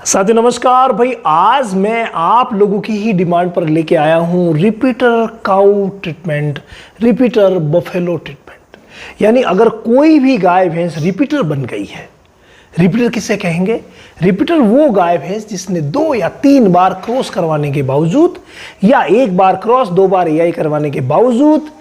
साथियों नमस्कार भाई। आज मैं आप लोगों की ही डिमांड पर लेके आया हूं रिपीटर काऊ ट्रीटमेंट, रिपीटर बफेलो ट्रीटमेंट। यानी अगर कोई भी गाय भैंस रिपीटर बन गई है, रिपीटर किसे कहेंगे? रिपीटर वो गाय भैंस जिसने 2 या 3 बार क्रॉस करवाने के बावजूद या 1 बार क्रॉस 2 बार एआई करवाने के बावजूद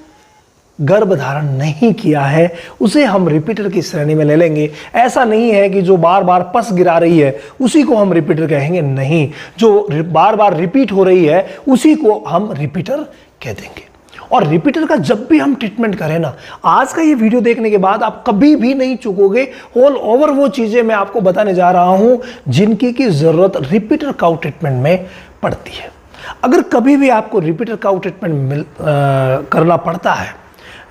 गर्भ धारण नहीं किया है, उसे हम रिपीटर की श्रेणी में ले लेंगे। ऐसा नहीं है कि जो बार बार पस गिरा रही है उसी को हम रिपीटर कहेंगे, नहीं। जो बार बार रिपीट हो रही है उसी को हम रिपीटर कह देंगे। और रिपीटर का जब भी हम ट्रीटमेंट करें ना, आज का ये वीडियो देखने के बाद आप कभी भी नहीं चूकोगे। ऑल ओवर वो चीजें मैं आपको बताने जा रहा हूं जिनकी की जरूरत रिपीटर काउ ट्रीटमेंट में पड़ती है। अगर कभी भी आपको रिपीटर काउ ट्रीटमेंट करना पड़ता है,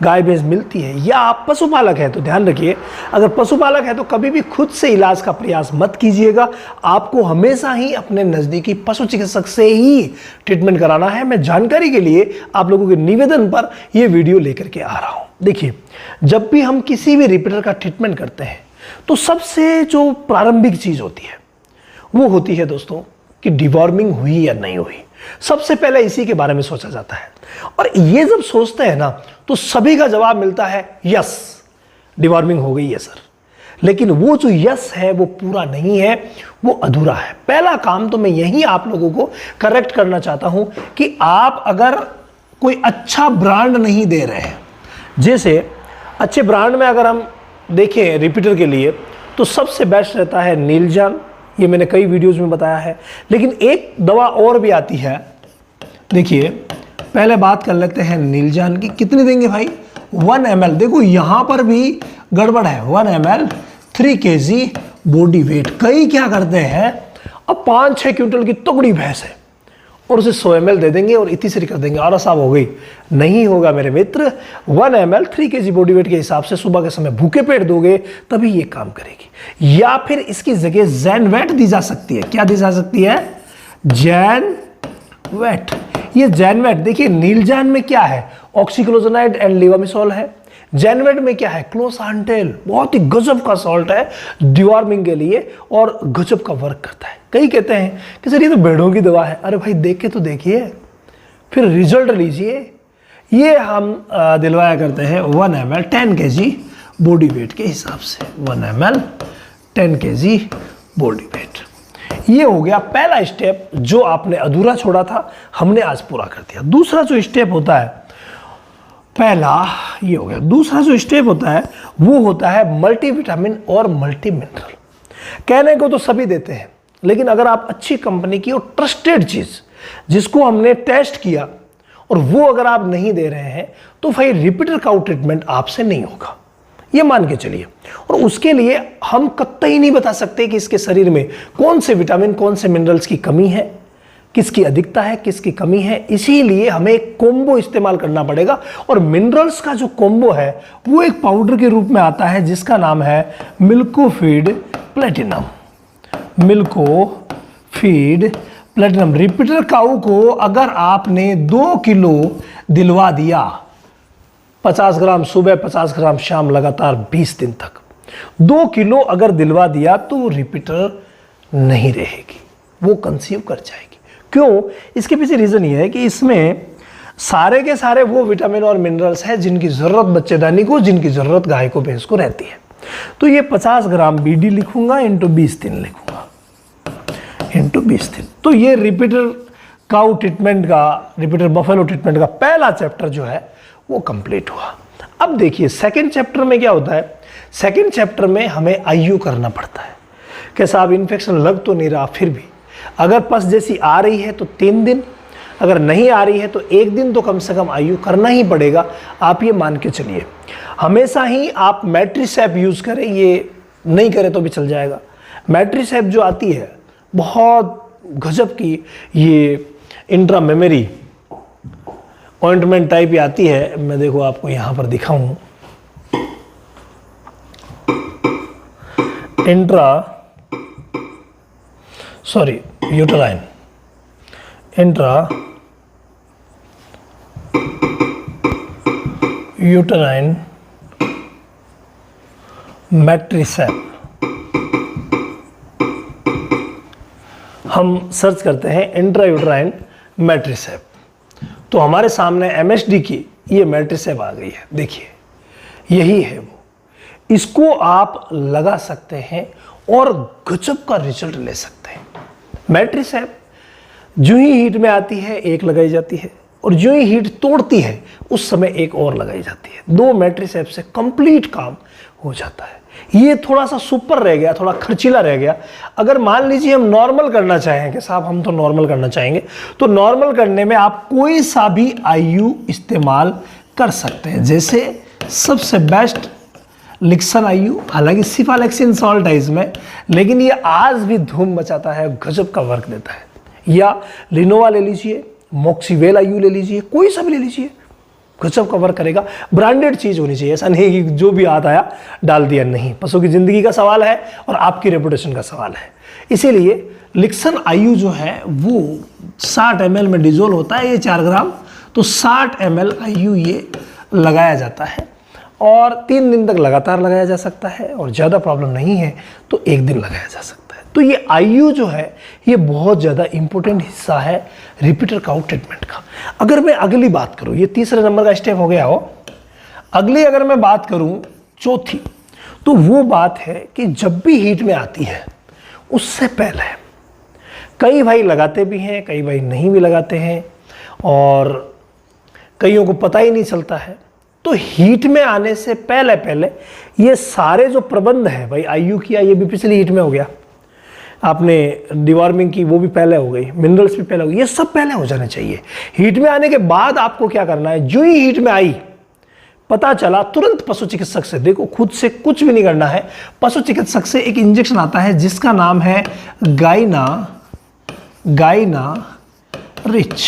गाय भैंस मिलती है, या आप पशुपालक हैं तो ध्यान रखिए, अगर पशुपालक है तो कभी भी खुद से इलाज का प्रयास मत कीजिएगा। आपको हमेशा ही अपने नज़दीकी पशु चिकित्सक से ही ट्रीटमेंट कराना है। मैं जानकारी के लिए आप लोगों के निवेदन पर यह वीडियो लेकर के आ रहा हूं। देखिए, जब भी हम किसी भी रिपीटर का ट्रीटमेंट करते हैं तो सबसे जो प्रारंभिक चीज़ होती है वो होती है दोस्तों कि डिवॉर्मिंग हुई या नहीं हुई। सबसे पहले इसी के बारे में सोचा जाता है, और ये जब सोचते हैं ना तो सभी का जवाब मिलता है यस, डिवॉर्मिंग हो गई है सर। लेकिन वो जो यस है वो पूरा नहीं है, वो अधूरा है। पहला काम तो मैं यही आप लोगों को करेक्ट करना चाहता हूं कि आप अगर कोई अच्छा ब्रांड नहीं दे रहे हैं, जैसे अच्छे ब्रांड में अगर हम देखें रिपीटर के लिए तो सबसे बेस्ट रहता है नीलजान, ये मैंने कई वीडियोस में बताया है। लेकिन एक दवा और भी आती है, देखिए पहले बात कर लेते हैं नीलजान की। कितने देंगे भाई? 1 ml। देखो यहां पर भी गड़बड़ है। 1 ml 3 kg बॉडी वेट। कई क्या करते हैं, अब 5-6 क्विंटल की तगड़ी भैंस है और उसे 100 ml दे देंगे और इतनी सी कर देंगे और साहब हो गई। नहीं होगा मेरे मित्र। 1 ml 3 kg बॉडी वेट के हिसाब से सुबह के समय भूखे पेट दोगे तभी ये काम करेगी। या फिर इसकी जगह जैन वेट दी जा सकती है। क्या दी जा सकती है? जैन वेट। ये जैनवेट, देखिए नीलजान में क्या है? ऑक्सीक्लोजोनाइड एंड लेवामिसोल है। जैनवेट में क्या है? क्लोसांटेल। बहुत ही गजब का सॉल्ट है डिवॉर्मिंग के लिए और गजब का वर्क करता है। कई कहते हैं कि सर ये तो भेड़ों की दवा है। अरे भाई देख के तो देखिए, फिर रिजल्ट लीजिए। ये हम दिलवाया करते हैं 1 ml 10 kg बॉडी वेट के हिसाब से। 1 ml 10 kg बॉडी वेट। ये हो गया पहला स्टेप जो आपने अधूरा छोड़ा था, हमने आज पूरा कर दिया। दूसरा जो स्टेप होता है, पहला ये हो गया। दूसरा जो स्टेप होता है वो होता है मल्टीविटामिन और मल्टी मिनरल। कहने को तो सभी देते हैं, लेकिन अगर आप अच्छी कंपनी की और ट्रस्टेड चीज जिसको हमने टेस्ट किया और वो अगर आप नहीं दे रहे हैं तो भाई रिपीटर काउ ट्रीटमेंट आपसे नहीं होगा, ये मान के चलिए। और उसके लिए हम कतई नहीं बता सकते कि इसके शरीर में कौन से विटामिन कौन से मिनरल्स की कमी है, किसकी अधिकता है, किसकी कमी है। इसीलिए हमें एक कॉम्बो इस्तेमाल करना पड़ेगा। और मिनरल्स का जो कॉम्बो है वो एक पाउडर के रूप में आता है जिसका नाम है Milko feed platinum. Milko feed platinum. Repeater cow को अगर आपने 2 किलो दिलवा दिया, 50 ग्राम सुबह 50 ग्राम शाम लगातार 20 दिन तक, 2 किलो अगर दिलवा दिया तो वो रिपीटर नहीं रहेगी, वो कंसीव कर जाएगी। क्यों? इसके पीछे रीजन ये है कि इसमें सारे के सारे वो विटामिन और मिनरल्स हैं जिनकी जरूरत बच्चेदानी को, जिनकी जरूरत गाय को भैंस को रहती है। तो ये 50 ग्राम बीडी लिखूंगा इंटू 20 दिन लिखूंगा इंटू 20 दिन। तो ये रिपीटर काउ ट्रीटमेंट का, रिपीटर बफेलो ट्रीटमेंट का पहला चैप्टर जो है वो कंप्लीट हुआ। अब देखिए सेकंड चैप्टर में क्या होता है। सेकंड चैप्टर में हमें आईयू करना पड़ता है कि साहब इन्फेक्शन लग तो नहीं रहा, फिर भी अगर पस जैसी आ रही है तो 3 दिन, अगर नहीं आ रही है तो 1 दिन तो कम से कम आईयू करना ही पड़ेगा। आप ये मान के चलिए। हमेशा ही आप मैट्रिसेप यूज करें, ये नहीं करें तो भी चल जाएगा। मैट्रिसेप जो आती है बहुत गजब की, ये इंट्रा मेमोरी ऑइंटमेंट टाइप ही आती है। मैं देखो आपको यहां पर दिखाऊं, यूटेराइन इंट्रा यूटेराइन मैट्रिसेप हम सर्च करते हैं इंट्रायूट्राइन मैट्रिसेप, तो हमारे सामने MSD की ये मैट्रिसेप आ गई है। देखिए यही है वो, इसको आप लगा सकते हैं और गजब का रिजल्ट ले सकते हैं। मैट्रिसेप जो ही हीट में आती है एक लगाई जाती है, और जो ही हीट तोड़ती है उस समय एक और लगाई जाती है। 2 मैट्रिसेप से कंप्लीट काम हो जाता है। ये थोड़ा सा सुपर रह गया, थोड़ा खर्चीला रह गया। अगर मान लीजिए हम नॉर्मल करना चाहें कि साहब हम तो नॉर्मल करना चाहेंगे, तो नॉर्मल करने में आप कोई सा भी IU इस्तेमाल कर सकते हैं। जैसे सबसे बेस्ट लिक्सन IU, हालांकि सिफालेक्सिन सॉल्ट है इसमें, लेकिन ये आज भी धूम मचाता है, गजब का वर्क देता है। या लिनोवा ले लीजिए, मॉक्सीवेल IU ले लीजिए, कोई सा भी ले लीजिए, गजब का वर्क करेगा। ब्रांडेड चीज़ होनी चाहिए, ऐसा नहीं कि जो भी हाथ आया डाल दिया, नहीं। पशु की ज़िंदगी का सवाल है और आपकी रेपुटेशन का सवाल है। इसीलिए लिक्सन IU जो है वो 60 ml में डिजोल होता है, ये 4 ग्राम, तो 60 ml IU ये लगाया जाता है और 3 दिन तक लगातार लगाया जा सकता है, और ज़्यादा प्रॉब्लम नहीं है तो 1 दिन लगाया जा सकता है। तो ये IU जो है ये बहुत ज़्यादा इंपॉर्टेंट हिस्सा है रिपीटर काउ ट्रीटमेंट का। अगर मैं अगली बात करूँ, ये तीसरे नंबर का स्टेप हो गया हो, अगली अगर मैं बात करूँ चौथी, तो वो बात है कि जब भी हीट में आती है उससे पहले कई भाई लगाते भी हैं, कई भाई नहीं भी लगाते हैं, और कईयों को पता ही नहीं चलता है। तो हीट में आने से पहले पहले ये सारे जो प्रबंध है भाई, IU किया ये भी पिछली हीट में हो गया, आपने डिवॉर्मिंग की वो भी पहले हो गई, मिनरल्स भी पहले हो गई, ये सब पहले हो जाने चाहिए। हीट में आने के बाद आपको क्या करना है, जो ही हीट में आई पता चला तुरंत पशु चिकित्सक से, देखो खुद से कुछ भी नहीं करना है, पशु चिकित्सक से एक इंजेक्शन आता है जिसका नाम है गाइना रिच।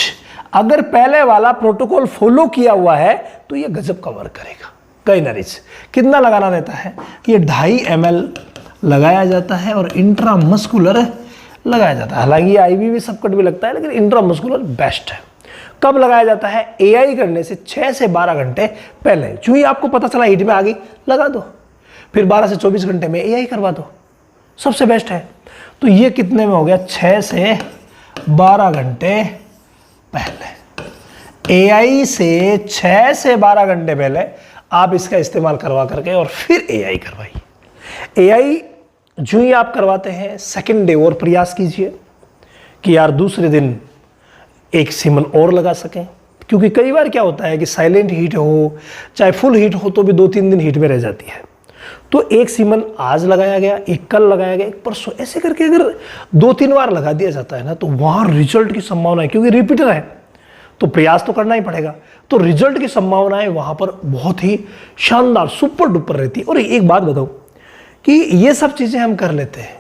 अगर पहले वाला प्रोटोकॉल फॉलो किया हुआ है तो ये गजब का वर्क करेगा। गाइना रिच कितना लगाना रहता है, ये 2.5 ml लगाया जाता है और इंट्रामस्कुलर लगाया जाता है। हालांकि ये IV भी सबकट भी लगता है, लेकिन इंट्रामस्कुलर बेस्ट है। कब लगाया जाता है, AI करने से 6 से 12 घंटे पहले। जो ही आपको पता चला हीट में आ गई लगा दो, फिर 12 से 24 घंटे में AI करवा दो, सबसे बेस्ट है। तो ये कितने में हो गया, 6 से 12 घंटे पहले। AI से 6 से 12 घंटे पहले आप इसका इस्तेमाल करवा करके और फिर AI करवाइए। AI जो ही आप करवाते हैं सेकंड डे और प्रयास कीजिए कि यार दूसरे दिन एक सीमन और लगा सकें, क्योंकि कई बार क्या होता है कि साइलेंट हीट हो चाहे फुल हीट हो तो भी 2-3 दिन हीट में रह जाती है। तो एक सीमन आज लगाया गया, एक कल लगाया गया, एक परसों, ऐसे करके अगर 2-3 बार लगा दिया जाता है ना तो वहाँ रिजल्ट की संभावना है, क्योंकि रिपीटर है तो प्रयास तो करना ही पड़ेगा, तो रिजल्ट की संभावनाएं वहाँ पर बहुत ही शानदार सुपर डुपर रहती है। और एक बात बताऊँ कि ये सब चीज़ें हम कर लेते हैं,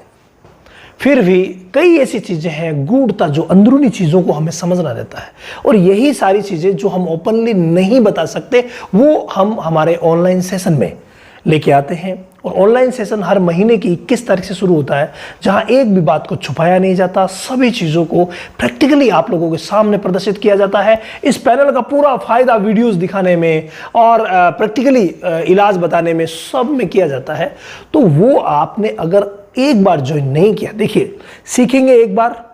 फिर भी कई ऐसी चीज़ें हैं गूढ़ता जो अंदरूनी चीज़ों को हमें समझना रहता है, और यही सारी चीज़ें जो हम ओपनली नहीं बता सकते वो हम हमारे ऑनलाइन सेशन में लेके आते हैं। और ऑनलाइन सेशन हर महीने की 21 तारीख से शुरू होता है, जहां एक भी बात को छुपाया नहीं जाता, सभी चीज़ों को प्रैक्टिकली आप लोगों के सामने प्रदर्शित किया जाता है। इस पैनल का पूरा फायदा वीडियोस दिखाने में और प्रैक्टिकली इलाज बताने में सब में किया जाता है। तो वो आपने अगर एक बार ज्वाइन नहीं किया, देखिए सीखेंगे एक बार,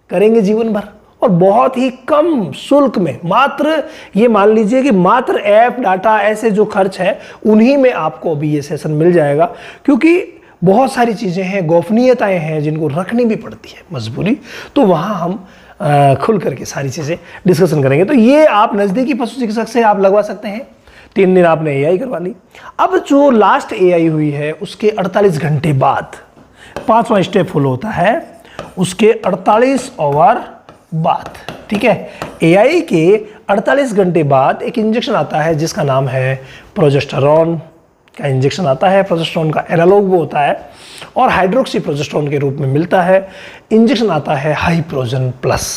करेंगे जीवन भर, और बहुत ही कम शुल्क में, मात्र ये मान लीजिए कि मात्र ऐप डाटा ऐसे जो खर्च है उन्हीं में आपको अभी ये सेशन मिल जाएगा, क्योंकि बहुत सारी चीज़ें हैं, गोपनीयताएं हैं जिनको रखनी भी पड़ती है मजबूरी, तो वहाँ हम खुल करके सारी चीज़ें डिस्कशन करेंगे। तो ये आप नज़दीकी पशु चिकित्सक से आप लगवा सकते हैं। 3 दिन आपने AI करवा ली। अब जो लास्ट AI हुई है उसके 48 घंटे बाद 5वां स्टेप फॉलो होता है, उसके 48 आवर बाद, ठीक है। AI के 48 घंटे बाद एक इंजेक्शन आता है जिसका नाम है प्रोजेस्टेरॉन का इंजेक्शन आता है। प्रोजेस्टेरॉन का एनालॉग वो होता है और हाइड्रोक्सी प्रोजेस्टेरॉन के रूप में मिलता है। इंजेक्शन आता है हाइप्रोजन प्लस,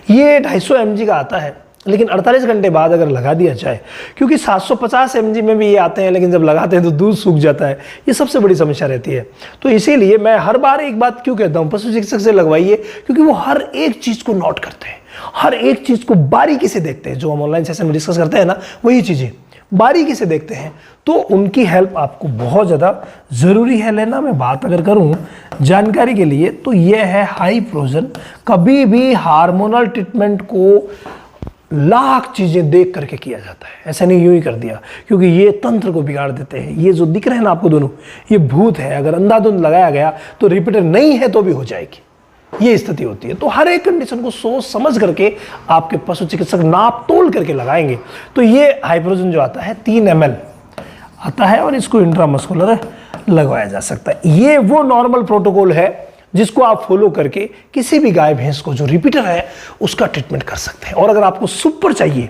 ये 250 mg का आता है, लेकिन 48 घंटे बाद अगर लगा दिया जाए, क्योंकि 750 mg में भी ये आते हैं, लेकिन जब लगाते हैं तो दूध सूख जाता है, ये सबसे बड़ी समस्या रहती है। तो इसीलिए मैं हर बार एक बात क्यों कहता हूँ, पशु चिकित्सक से लगवाइए, क्योंकि वो हर एक चीज़ को नोट करते हैं, हर एक चीज़ को बारीकी से देखते हैं। जो हम ऑनलाइन सेशन में डिस्कस करते हैं ना, वही चीज़ें बारीकी से देखते हैं तो उनकी हेल्प आपको बहुत ज़्यादा ज़रूरी है लेना। मैं बात अगर करूं जानकारी के लिए तो ये है हाइप्रोजन। कभी भी हार्मोनल ट्रीटमेंट को लाख चीज़ें देख करके किया जाता है, ऐसा नहीं यूं ही कर दिया, क्योंकि ये तंत्र को बिगाड़ देते हैं। ये जो दिख रहे हैं ना आपको दोनों, ये भूत है। अगर अंधाधुंध लगाया गया तो रिपीटर नहीं है तो भी हो जाएगी, ये स्थिति होती है। तो हर एक कंडीशन को सोच समझ करके आपके पशु चिकित्सक नाप तोल करके लगाएंगे। तो ये हाइप्रोजन जो आता है 3 ml आता है और इसको इंट्रामस्कुलर लगवाया जा सकता है। ये वो नॉर्मल प्रोटोकॉल है जिसको आप फॉलो करके किसी भी गाय भैंस को जो रिपीटर है उसका ट्रीटमेंट कर सकते हैं। और अगर आपको सुपर चाहिए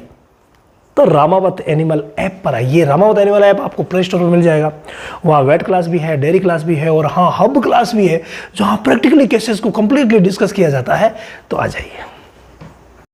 तो रामावत एनिमल ऐप पर आइए। रामावत एनिमल ऐप आपको प्ले स्टोर पर मिल जाएगा। वहाँ वेट क्लास भी है, डेयरी क्लास भी है और हाँ हब क्लास भी है, जहाँ प्रैक्टिकली केसेस को कंप्लीटली डिस्कस किया जाता है। तो आ जाइए।